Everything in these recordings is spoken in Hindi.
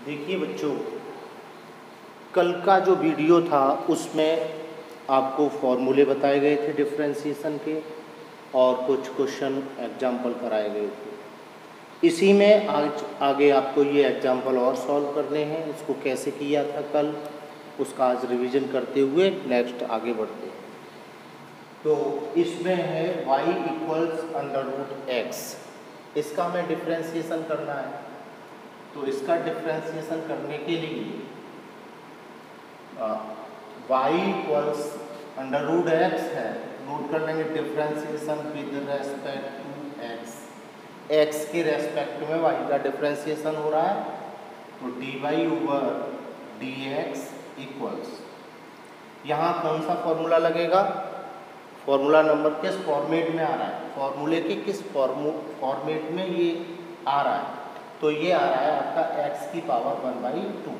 देखिए बच्चों, कल का जो वीडियो था उसमें आपको फॉर्मूले बताए गए थे डिफरेंशिएशन के और कुछ क्वेश्चन एग्जाम्पल कराए गए थे। इसी में आज आगे आपको ये एग्जाम्पल और सॉल्व करने हैं। उसको कैसे किया था कल, उसका आज रिवीजन करते हुए नेक्स्ट आगे बढ़ते हैं। तो इसमें है y equals under root x, इसका हमें डिफरेंशिएशन करना है। तो इसका डिफरेंशिएशन करने के लिए y equals under root x है, नोट कर लेंगे differentiation with respect to x. X के रेस्पेक्ट में y का डिफरेंशिएशन हो रहा है, तो dy ओवर dx इक्वल्स, यहाँ कौन सा फॉर्मूला लगेगा, फॉर्मूला नंबर किस फॉर्मेट में आ रहा है, फॉर्मूले के किस फॉर्मेट में ये आ रहा है, तो ये आ रहा है आपका x की पावर 1/2।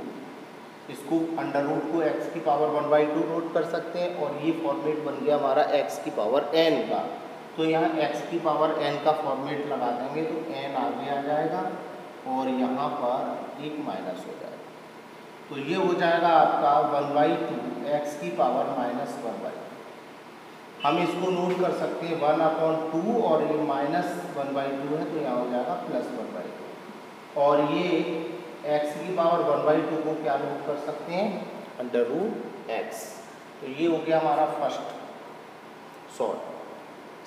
इसको अंडर रूट को x की पावर 1/2 नोट कर सकते हैं और ये फॉर्मेट बन गया हमारा x की पावर n का। तो यहाँ x की पावर n का फॉर्मेट लगा देंगे तो n आगे आ जाएगा और यहाँ पर एक माइनस हो जाएगा। तो ये हो जाएगा आपका 1/2 x की पावर -1/2। हम इसको नोट कर सकते हैं 1/2 और ये -1/2 है तो यहाँ हो जाएगा +1/2। और ये x की पावर 1/2 को क्या नोट कर सकते हैं, अंडर रूट x। तो ये हो गया हमारा फर्स्ट सॉल्व।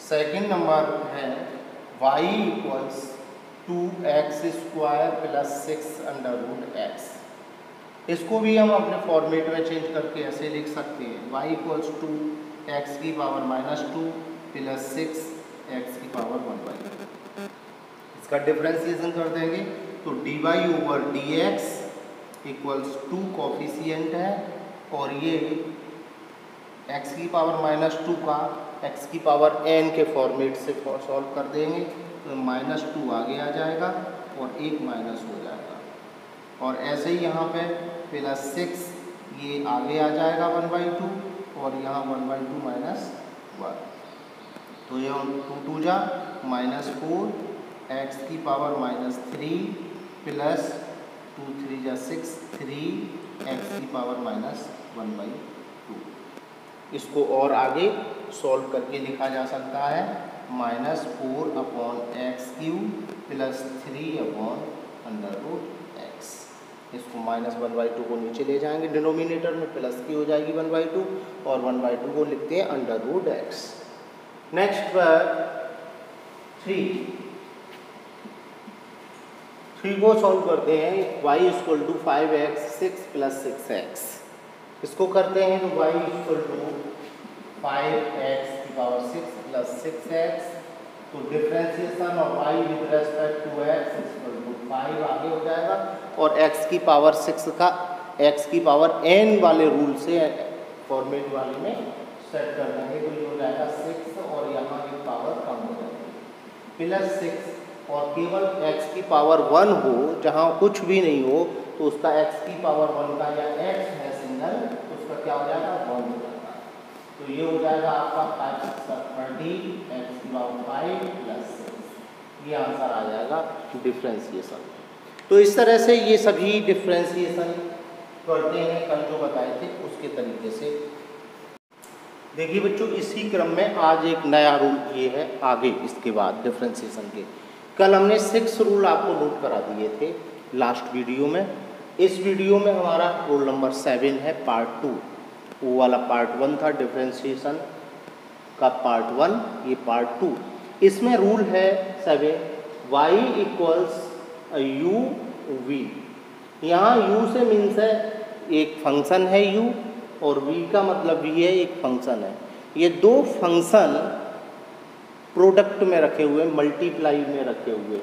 सेकंड नंबर है y equals 2x² + 6 under root x। इसको भी हम अपने फॉर्मेट में चेंज करके ऐसे लिख सकते हैं y इक्वल्स 2x की पावर -2 + 6 x की पावर 1/2। इसका डिफरेंशिएशन कर देंगे तो dy over dx equals 2 coefficient है और ये x की पावर -2 का x की पावर n के फॉर्मेट से सॉल्व कर देंगे तो -2 आगे आ जाएगा और एक माइनस हो जाएगा। और ऐसे ही यहाँ पे +6 ये आगे आ जाएगा 1/2 और यहाँ 1/2 - 1। तो ये 2 × -4 x की पावर -3 + 2 × 3 = 6 3 x की पावर -1/2। इसको और आगे सॉल्व करके लिखा जा सकता है -4/x³ + 3/√x। इसको -1/2 को नीचे ले जाएंगे डिनोमिनेटर में, प्लस की हो जाएगी 1/2 और 1/2 को लिखते हैं √x। नेक्स्ट पर 3 को सॉल्व करते हैं। y = 5x 6 + 6x। इसको करते हैं तो y = 5x की पावर 6 + 6x। तो डिफरेंशिएशन और y with respect to x = 5 आगे हो जाएगा और x की पावर 6 का x की पावर n वाले रूल से फॉर्मेट वाले में सेट कर देंगे तो ये हो जाएगा 6 और यहाँ की पावर कम हो जाएगी +6 और केवल x की पावर 1 हो, जहाँ कुछ भी नहीं हो तो उसका x की पावर 1 का या x है सिंगल तो उसका क्या हो जाएगा 1 हो जाएगा। तो ये हो जाएगा आपका 5 × 6 = 30 x की पावर 5 + 6। ये आंसर आ जाएगा डिफरेंशिएशन। तो इस तरह से ये सभी डिफरेंशिएशन करते हैं, कल जो बताए थे उसके तरीके से। देखिए बच्चों, इसी क्रम में आज एक नया रूल ये है आगे इसके बाद डिफरेंशिएशन के। कल हमने 6 रूल आपको नोट करा दिए थे लास्ट वीडियो में। इस वीडियो में हमारा रूल नंबर 7 है पार्ट 2। वो वाला पार्ट 1 था डिफरेंशिएशन का पार्ट 1, ये पार्ट 2। इसमें रूल है 7 y इक्वल्स u v। यहाँ u से मीन्स है एक फंक्शन है u और v का मतलब भी है एक फंक्शन है। ये दो फंक्शन प्रोडक्ट में रखे हुए, मल्टीप्लाई में रखे हुए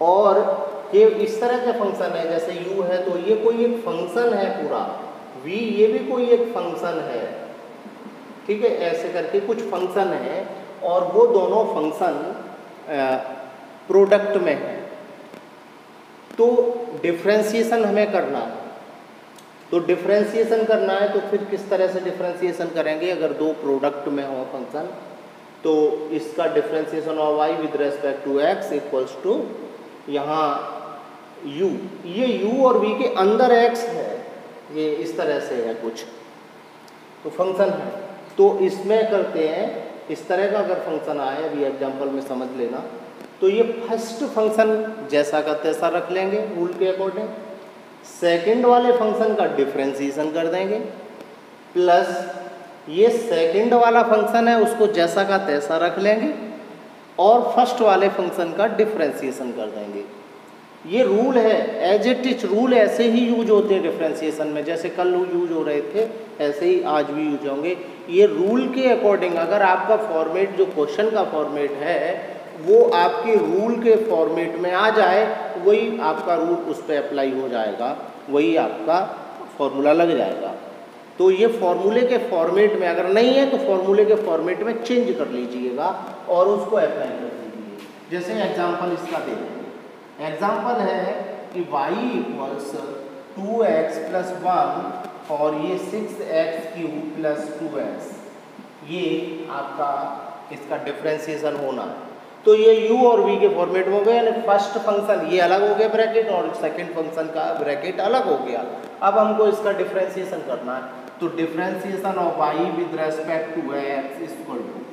और ये इस तरह के फंक्शन है जैसे u है तो ये कोई एक फंक्शन है पूरा, v ये भी कोई एक फंक्शन है, ठीक है। ऐसे करके कुछ फंक्शन है और वो दोनों फंक्शन प्रोडक्ट में है। तो डिफरेंशिएशन हमें करना है, तो डिफरेंशिएशन करना है तो फिर किस तरह से डिफरेंशिएशन करेंगे, अगर दो प्रोडक्ट में हो फंक्शन तो इसका differentiation of y with respect to x equals to, यहाँ u, ये u और v के अंदर x है, ये इस तरह से है कुछ, तो फंक्शन है। तो इसमें करते हैं, इस तरह का अगर फंक्शन आए, अभी एग्जांपल में समझ लेना, तो ये फर्स्ट फंक्शन जैसा का तैसा रख लेंगे रूल के अकॉर्डिंग, सेकंड वाले फंक्शन का डिफरेंशिएशन कर देंगे, प्लस ये सेकंड वाला फंक्शन है उसको जैसा का तैसा रख लेंगे और फर्स्ट वाले फंक्शन का डिफरेंशिएशन कर देंगे। ये रूल है, एज इट इज रूल ऐसे ही यूज होते हैं डिफरेंशिएशन में, जैसे कल यूज हो रहे थे ऐसे ही आज भी यूज होंगे। ये रूल के अकॉर्डिंग अगर आपका फॉर्मेट जो क्वेश्चन का फॉर्मेट है वो आपके रूल के फॉर्मेट में आ जाए, वही आपका रूल उस पर अप्लाई हो जाएगा, वही आपका फॉर्मूला लग जाएगा। तो ये फॉर्मूले के फॉर्मेट में अगर नहीं है तो फॉर्मूले के फॉर्मेट में चेंज कर लीजिएगा और उसको अप्लाई कर दीजिए। जैसे एग्जांपल इसका दे देंगे, एग्जांपल है कि y इक्वल्स 2x प्लस 1 और ये 6x क्यूब प्लस 2x, ये आपका इसका डिफरेंशिएशन होना है। तो ये u और v के फॉर्मेट में हो गया, यानी फर्स्ट फंक्शन ये अलग हो गया ब्रैकेट और सेकंड फंक्शन का ब्रैकेट अलग हो गया। अब हमको इसका डिफरेंशिएशन करना है, तो differentiation of y with respect to x equal to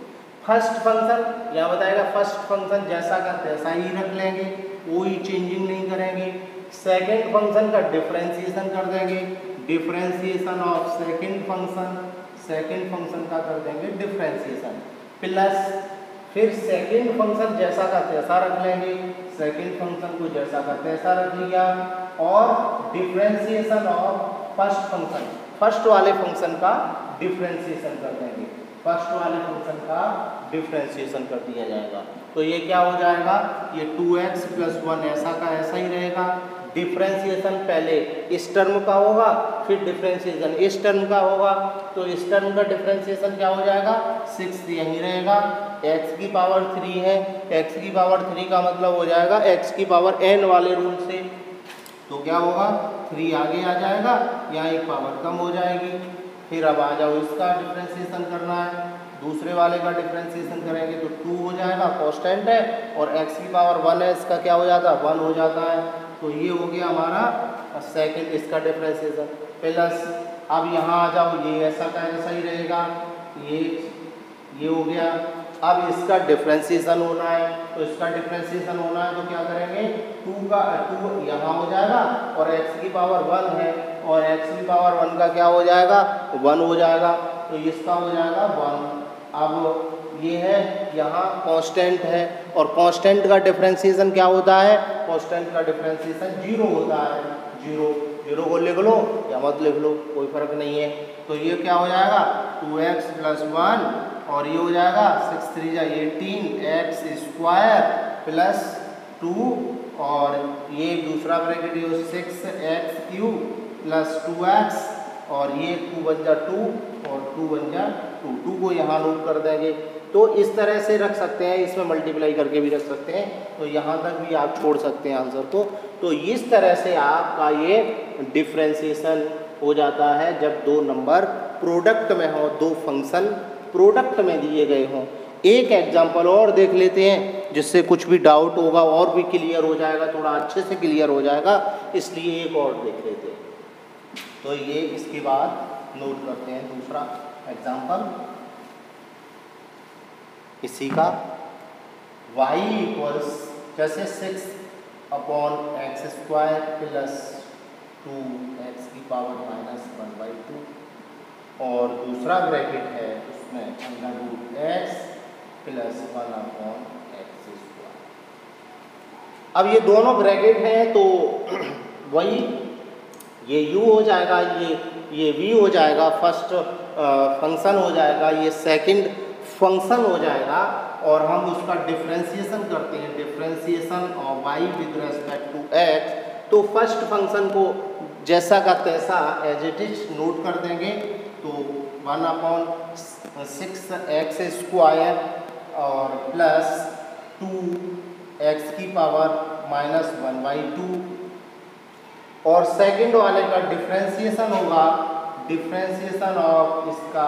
first function, यहाँ बताएगा फर्स्ट फंक्शन जैसा का तैसा ही रख लेंगे, कोई चेंजिंग नहीं करेंगे। सेकंड फंक्शन का डिफरेंशिएशन कर देंगे, डिफरेंशिएशन ऑफ सेकंड फंक्शन का कर देंगे डिफरेंशिएशन, प्लस फिर सेकंड फंक्शन जैसा का तैसा रख लेंगे, सेकंड फंक्शन को जैसा का तैसा रख लिया और differentiation of first function, first वाले फंक्शन का डिफरेंशिएशन कर देंगे, फर्स्ट वाले फंक्शन का डिफरेंशिएशन कर दिया जाएगा। तो ये क्या हो जाएगा, ये 2x प्लस 1 ऐसा का ऐसा ही रहेगा। डिफरेंशिएशन पहले इस टर्म का होगा, फिर डिफरेंशिएशन इस टर्म का होगा, तो इस टर्म का डिफरेंशिएशन क्या हो जाएगा, 6 यहीं रहेगा। x की पावर 3 है, x की पावर 3 का मतलब हो जाएगा x की पावर n वाले रूल से, तो क्या होगा 3 आगे आ जाएगा, यहाँ एक पावर कम हो जाएगी। फिर अब आ जाओ इसका डिफरेंशिएशन करना है, दूसरे वाले का डिफरेंशिएशन करेंगे तो 2 हो जाएगा, कांस्टेंट है, और x की पावर 1 है, इसका क्या हो जाता है 1 हो जाता है। तो ये हो गया हमारा सेकंड इसका डिफरेंशिएशन, प्लस अब यहाँ आ जाओ, ये ऐसा का ऐसा ही रहेगा, ये हो गया। अब इसका डिफरेंशिएशन होना है, तो इसका डिफरेंशिएशन होना है तो क्या करेंगे, 2 यहाँ हो जाएगा और x की पावर 1 है और x की पावर 1 का क्या हो जाएगा 1 हो जाएगा, तो इसका हो जाएगा 1। अब ये है यहाँ कांस्टेंट है और कांस्टेंट का डिफरेंशिएशन क्या होता है, कांस्टेंट का डिफरेंशिएशन 0 होता है, 0 को लिख लो या मत लिख लो कोई फर्क नहीं है। तो ये क्या हो जाएगा 2x प्लस 1 और ये हो जाएगा 6 3 18 x स्क्वायर प्लस 2 और ये दूसरा ब्रैकेट ये 6x क्यूब प्लस 2x और ये 2 बन जा 2 और 2 बन जा 2 को यहाँ नोट कर देंगे। तो इस तरह से रख सकते हैं, इसमें मल्टीप्लाई करके भी रख सकते हैं, तो यहाँ तक भी आप छोड़ सकते हैं आंसर को। तो इस तरह से आपका ये डिफरेंशिएशन हो जाता है जब दो नंबर प्रोडक्ट में हो, दो फंक्शन प्रोडक्ट में दिए गए हों। एक एग्जाम्पल और देख लेते हैं जिससे कुछ भी डाउट होगा और भी क्लियर हो जाएगा, थोड़ा अच्छे से क्लियर हो जाएगा, इसलिए एक और देख लेते हैं। तो ये इसके बाद नोट करते हैं दूसरा एग्जाम्पल इसी का, y इक्वल्स जैसे 6 upon x square plus 2x की पावर माइनस 1/2 और दूसरा ब्रैकेट है उसमें under root x plus 1 upon x square. अब ये दोनों ब्रैकेट हैं तो वही ये u हो जाएगा, ये v हो जाएगा, फर्स्ट फंक्शन हो जाएगा, ये सेकंड फंक्शन हो जाएगा और हम उसका डिफरेंशिएशन करते हैं, differentiation of y with respect to x। तो फर्स्ट फंक्शन को जैसा का तैसा एज इट इज नोट कर देंगे, तो 1 अपॉन 6x स्क्वायर और प्लस 2x की पावर माइनस 1/2 और सेकंड वाले का डिफरेंशिएशन होगा, डिफरेंशिएशन ऑफ इसका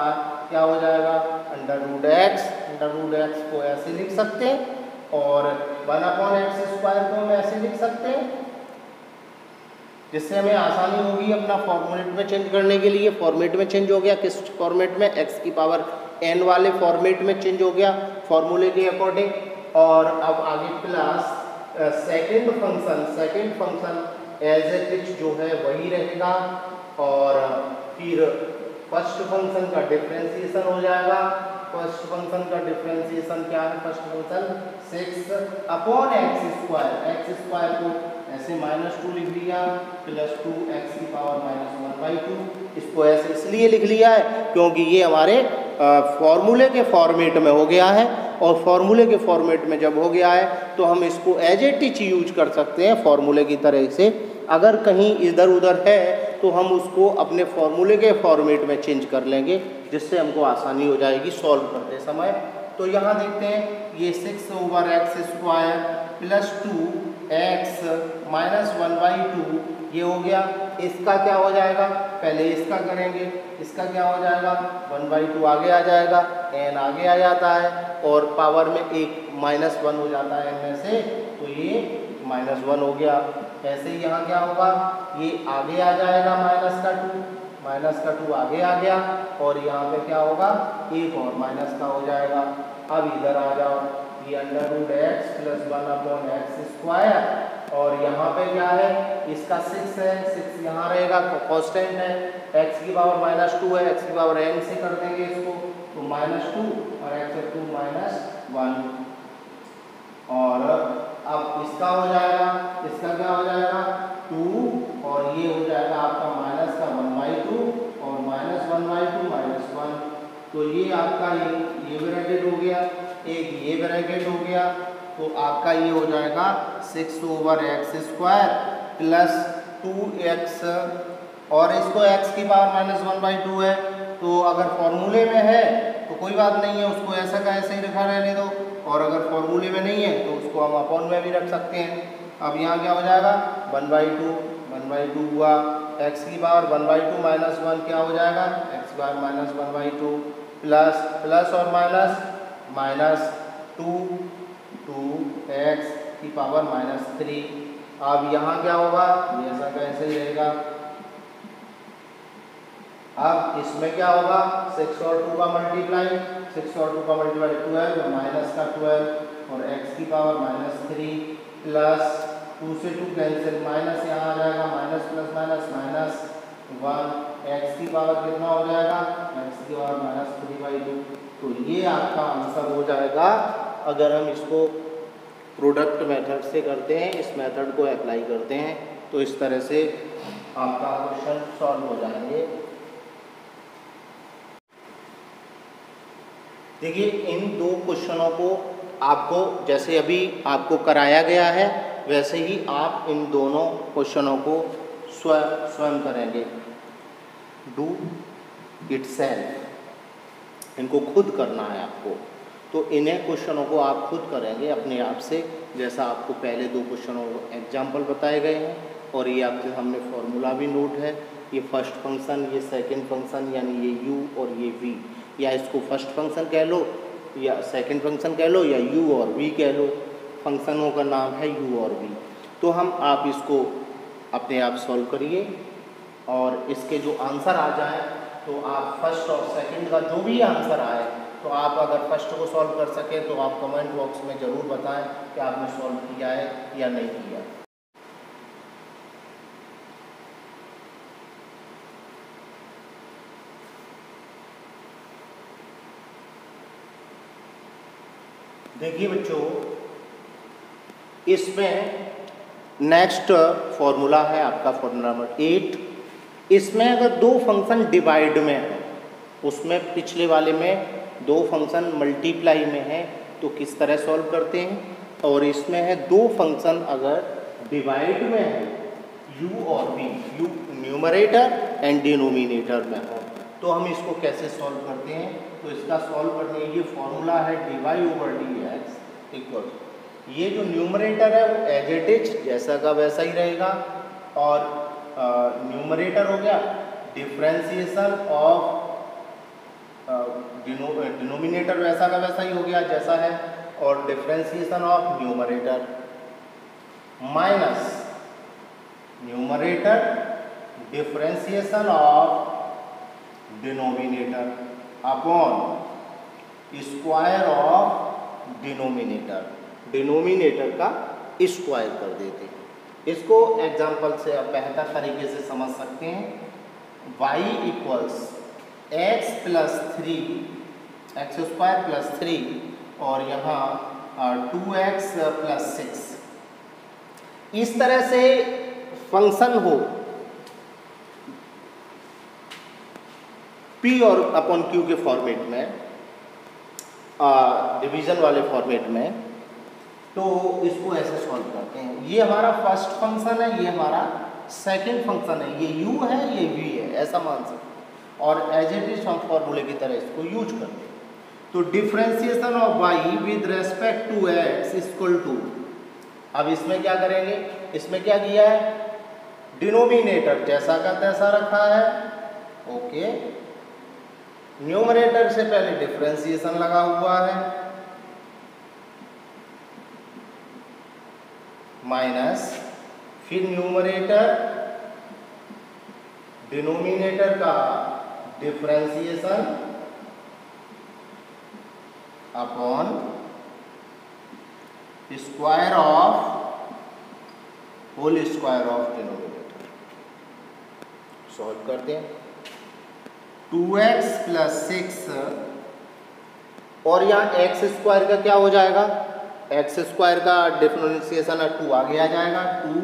क्या हो जाएगा अंडर रूट एक्स को ऐसे लिख सकते हैं और 1 अपॉन एक्स स्क्वायर को हम ऐसे लिख सकते हैं जिससे हमें आसानी होगी अपना फॉर्मेट में चेंज करने के लिए। फॉर्मेट में चेंज हो गया, किस फॉर्मेट में, एक्स की पावर n वाले फॉर्मेट में चेंज हो गया फॉर्मूले के अकॉर्डिंग। और अब आगे plus second function as it जो है वही रहेगा, और फिर फर्स्ट फंक्शन का डिफरेंशिएशन हो जाएगा। फर्स्ट फंक्शन का डिफरेंशिएशन क्या है, first function 6 upon x square को ऐसे -2 लिख लिया, प्लस 2x की पावर -1/2। इसको ऐसे इसलिए लिख लिया है क्योंकि ये हमारे फॉर्मूले के फॉर्मेट में हो गया है, और फॉर्मूले के फॉर्मेट में जब हो गया है तो हम इसको एज इट इज यूज कर सकते हैं फॉर्मूले की तरह से। अगर कहीं इधर उधर है तो हम उसको अपने फॉर्मूले के फॉर्मेट में चेंज कर लेंगे, जिससे हमको आसानी हो जाएगी सॉल्व करते समय। तो यहाँ देखते हैं, ये 6/x² प्लस 2x -1/2 ये हो गया। इसका क्या हो जाएगा, पहले इसका करेंगे, इसका क्या हो जाएगा 1/2 आगे आ जाएगा, n आगे आ जाता है, और पावर में एक -1 हो जाता है n में से, तो ये -1 हो गया। ऐसे ही यहाँ क्या होगा, ये आगे आ जाएगा -2 आगे आ गया, और यहाँ पे क्या होगा, एक और माइनस का हो जाएगा। अब इधर आ जाओ, ये √x + 1/x², और यहाँ पे क्या है, इसका 6 है, 6 यहाँ रहेगा, कांस्टेंट है, x की पावर -2 है, x की पावर n से कर देंगे इसको, तो -2 और x2 -1। और अब इसका हो जाएगा, इसका क्या हो जाएगा 2, और ये हो जाएगा आपका माइनस का 1/2 और -1/2 -1। तो ये आपका ये ब्रैकेट हो गया, एक ये ब्रैकेट हो गया, तो आपका ये हो जाएगा 6/x² प्लस 2x, और इसको x की पावर -1/2 है, तो अगर फॉर्मूले में है तो कोई बात नहीं है, उसको ऐसा का ऐसे ही रखा रहने दो, और अगर फॉर्मूले में नहीं है तो उसको हम अपॉन में भी रख सकते हैं। अब यहाँ क्या हो जाएगा 1/2 हुआ, x की पावर 1/2 -1 क्या हो जाएगा, x की पावर -1/2 प्लस और माइनस 2x की पावर -3। अब यहाँ क्या होगा, ये ऐसा कैसे ही रहेगा। अब इसमें क्या होगा, 6 और 2 का मल्टीप्लाई, 6 और 2 का मल्टीप्लाई 12, माइनस का 12, और x की पावर -3 प्लस 2 से 2 कैंसिल, माइनस यहाँ आ जाएगा, माइनस प्लस माइनस 1, x की पावर कितना हो जाएगा, x की पावर -3/2। तो ये आपका आंसर हो जाएगा अगर हम इसको प्रोडक्ट मेथड से करते हैं, इस मेथड को अप्लाई करते हैं, तो इस तरह से आपका क्वेश्चन सॉल्व हो जाएंगे। देखिए, इन दो क्वेश्चनों को आपको जैसे अभी आपको कराया गया है वैसे ही आप इन दोनों क्वेश्चनों को स्वयं करेंगे। डू इटसेल्फ, इनको खुद करना है आपको। तो इन्हें क्वेश्चनों को आप खुद करेंगे अपने आप से, जैसा आपको पहले दो क्वेश्चनों एग्जाम्पल बताए गए हैं, और ये आपके सामने फॉर्मूला भी नोट है। ये फर्स्ट फंक्शन, ये सेकंड फंक्शन, यानी ये u और ये v, या इसको फर्स्ट फंक्शन कह लो या सेकंड फंक्शन कह लो या u और v कह लो, फंक्शनों का नाम है u और v। तो आप इसको अपने आप सॉल्व करिए, और इसके जो आंसर आ जाए तो आप फर्स्ट और सेकंड का जो भी आंसर आए, तो आप अगर फर्स्ट को सॉल्व कर सकें तो आप कमेंट बॉक्स में ज़रूर बताएं कि आपने सॉल्व किया है या नहीं किया। देखिए बच्चों, इसमें नेक्स्ट फॉर्मूला है आपका फॉर्मूला नंबर 8। इसमें अगर दो फंक्शन डिवाइड में है, उसमें पिछले वाले में दो फंक्शन मल्टीप्लाई में है तो किस तरह सॉल्व करते हैं, और इसमें है दो फंक्शन अगर डिवाइड में है u और v, u numerator and denominator में हो, तो हम इसको कैसे सॉल्व करते हैं। तो इसका सॉल्व करने के लिए फॉर्मूला है dy/dx इक्वल, ये जो न्यूमरेटर है वो एज इट इज जैसा का वैसा ही रहेगा, और न्यूमरेटर हो गया डिफरेंशिएशन ऑफ डिनोमिनेटर वैसा का वैसा ही हो गया जैसा है, और differentiation of numerator minus numerator differentiation of denominator upon square of denominator, denominator का स्क्वायर कर देते हैं। इसको एग्जांपल से आप बेहतर तरीके से समझ सकते हैं। y equals x plus 3 x square plus 3 और यहाँ 2x प्लस 6, इस तरह से फंक्शन हो p और अपॉन q के फॉर्मेट में, डिवीजन वाले फॉर्मेट में, तो इसको ऐसे सॉल्व करते हैं। ये हमारा फर्स्ट फंक्शन है, ये हमारा सेकंड फंक्शन है, ये u है, ये v है, ऐसा मान सकते हैं और एज इट इज हम फॉर्मूले की तरह इसको यूज करते हैं। तो differentiation of y with respect to x equal to, अब इसमें क्या करेंगे, इसमें क्या किया है, डिनोमिनेटर जैसा का तैसा रखा है, ओके। न्यूमरेटर से पहले डिफरेंशिएशन लगा हुआ है, माइनस, फिर न्यूमरेटर डिनोमिनेटर का differentiation upon square of whole square of denominator. Solve करते हैं। 2x प्लस 6 और यहाँ एक्स स्क्वायर का क्या हो जाएगा, एक्स स्क्वायर का डिफरेंशिएशन 2 आगे आ जाएगा, 2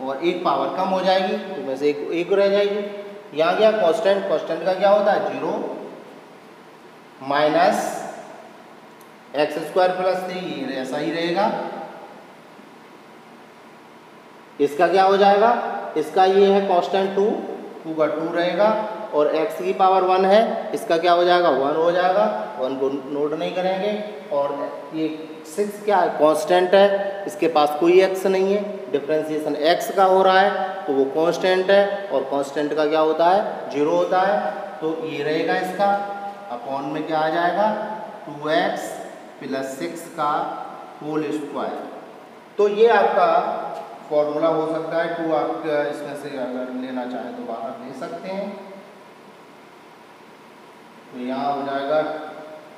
और एक पावर कम हो जाएगी, तो में से एक रह जाएगी। यहाँ क्या कांस्टेंट, कांस्टेंट का क्या होता है 0, माइनस एक्स स्क्वायर प्लस 3 ऐसा ही रहेगा। इसका क्या हो जाएगा, इसका ये है कांस्टेंट 2 का 2 रहेगा और x की पावर 1 है, इसका क्या हो जाएगा 1 हो जाएगा, 1 को नोट नहीं करेंगे। और ये 6 क्या है, कांस्टेंट है, इसके पास कोई x नहीं है, डिफरेंशिएशन x का हो रहा है तो वो कांस्टेंट है और कांस्टेंट का क्या होता है 0 होता है। तो ये रहेगा इसका, अपॉन में क्या आ जाएगा 2x प्लस 6 का होल स्क्वायर। तो ये आपका फॉर्मूला हो सकता है। 2 आप इसमें से अगर लेना चाहें तो बाहर ले सकते हैं। तो यहाँ हो जाएगा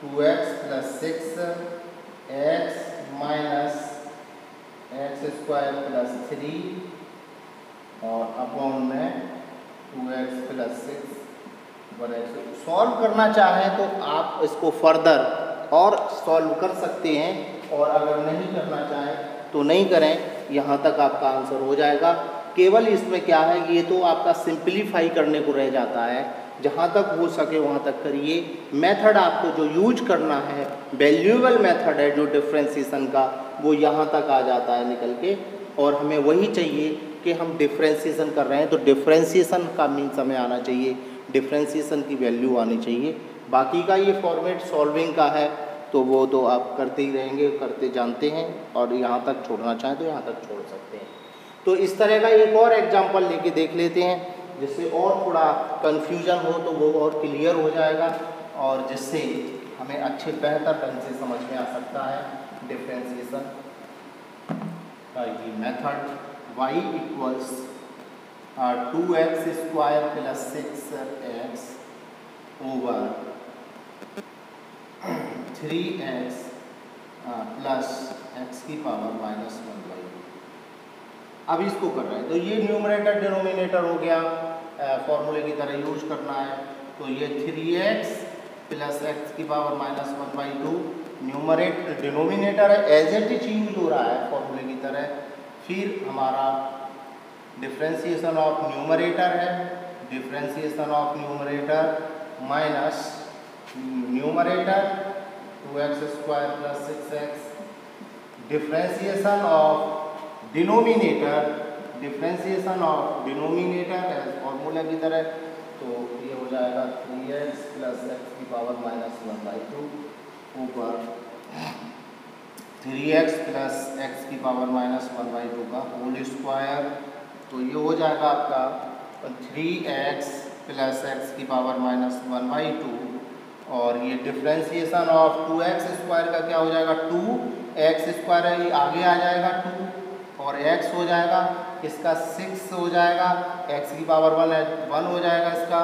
2x plus 6x minus x square plus 3 और अपॉन में 2x प्लस 6 बराबर। सॉल्व करना चाहें तो आप इसको फर्दर और सॉल्व कर सकते हैं और अगर नहीं करना चाहें तो नहीं करें, यहाँ तक आपका आंसर हो जाएगा। केवल इसमें क्या है, ये तो आपका सिंपलीफाई करने को रह जाता है, जहाँ तक हो सके वहाँ तक करिए। मेथड आपको जो यूज करना है, वैल्यूएबल मेथड है जो डिफरेंशिएशन का, वो यहाँ तक आ जाता है निकल के। और हमें वही चाहिए कि हम डिफरेंशिएशन कर रहे हैं तो डिफरेंशिएशन का मीन्स हमें आना चाहिए, डिफरेंशिएशन की वैल्यू आनी चाहिए। बाकी का ये फॉर्मेट सॉल्विंग का है तो वो तो आप करते ही रहेंगे, करते जानते हैं, और यहाँ तक छोड़ना चाहें तो यहाँ तक छोड़ सकते हैं। तो इस तरह का एक और एग्जाम्पल लेके देख लेते हैं, जिससे और थोड़ा कन्फ्यूजन हो तो वो और क्लियर हो जाएगा और जिससे हमें अच्छे बेहतर ढंग से समझ में आ सकता है डिफरेंशिएशन का ये method. y equals 2x square plus 6x over 3x plus x की पावर माइनस 1/2। अब इसको कर रहे हैं तो ये न्यूमरेटर डिनोमिनेटर हो गया, फॉर्मूले की तरह यूज करना है। तो ये 3x प्लस x की पावर माइनस 1/2 न्यूमरेटर डिनोमिनेटर है, एज इट इज यूज हो रहा है फॉर्मूले की तरह। फिर हमारा डिफरेंशिएशन ऑफ न्यूमरेटर है, differentiation of numerator minus numerator 2x square plus 6x, differentiation of denominator, differentiation of denominator as formula की तरह। तो ये हो जाएगा 3x प्लस x की पावर माइनस 1/2 ऊपर 3x प्लस x की पावर माइनस 1/2 का होल स्क्वायर। तो ये हो जाएगा आपका 3x प्लस x की पावर माइनस 1/2 और ये डिफरेंशिएशन ऑफ 2x स्क्वायर का क्या हो जाएगा 2x स्क्वायर है, ये आगे आ जाएगा 2 और x हो जाएगा, इसका 6 हो जाएगा, x की पावर 1 हो जाएगा इसका,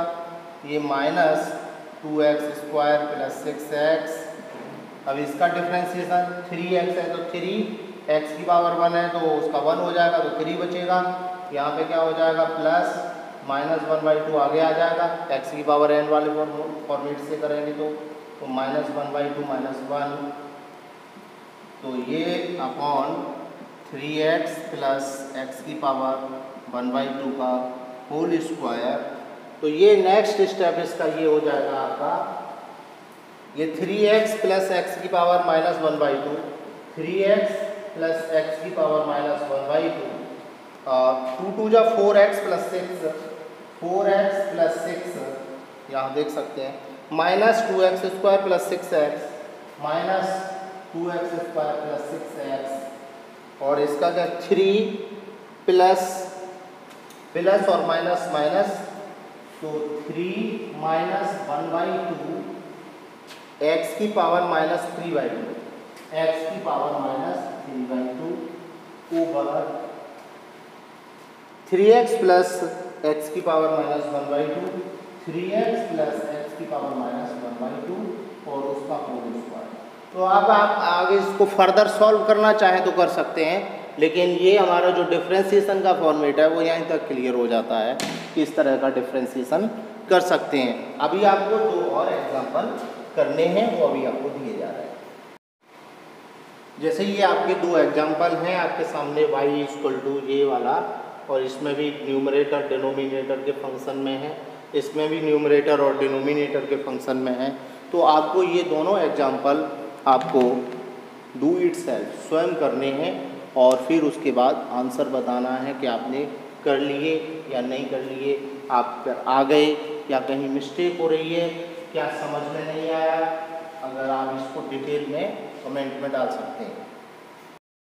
ये माइनस 2x² प्लस 6x। अब इसका डिफ्रेंशिएशन 3x है तो 3, x की पावर 1 है तो उसका 1 हो जाएगा तो 3 बचेगा। यहाँ पे क्या हो जाएगा प्लस माइनस 1/2 आगे आ जाएगा, x की पावर n वाले फॉर्मेट से करेंगे तो माइनस 1/2 माइनस 1, तो ये अपॉन 3x प्लस x की पावर 1/2 का होल स्क्वायर। तो ये नेक्स्ट स्टेप इसका ये हो जाएगा आपका, ये 3x प्लस x की power minus 1/2, 3x plus x की पावर माइनस 1/2, 2 2 जा 4x प्लस 6, 4x प्लस 6 यहाँ देख सकते हैं, minus 2x² plus 6x, minus 2x² plus 6x, और इसका क्या 3 प्लस और माइनस माइनस, तो 3 माइनस 1/2 x की पावर माइनस 3/2, x की power minus 3/2 over 3x plus x की power minus 1/2, 3x plus x की पावर माइनस 1/2 और उसका होल स्क्वायर। तो अब आप आगे इसको फर्दर सॉल्व करना चाहें तो कर सकते हैं, लेकिन ये हमारा जो डिफ्रेंशिएशन का फॉर्मेट है वो यहीं तक क्लियर हो जाता है, इस तरह का डिफ्रेंशिएशन कर सकते हैं। अभी आपको 2 और एग्जांपल करने हैं, वो अभी आपको दिए जा रहे हैं। जैसे ये आपके 2 एग्जांपल हैं आपके सामने, y ये वाला, और इसमें भी न्यूमरेटर डिनोमिनेटर के फंक्शन में है, इसमें भी न्यूमरेटर और डिनोमिनेटर के फंक्शन में है। तो आपको ये दोनों एग्जांपल आपको डू इट सेल्फ स्वयं करने हैं और फिर उसके बाद आंसर बताना है कि आपने कर लिए या नहीं कर लिए, आप आ गए या कहीं मिस्टेक हो रही है, क्या समझ में नहीं आया। अगर आप इसको डिटेल में कमेंट में डाल सकते हैं।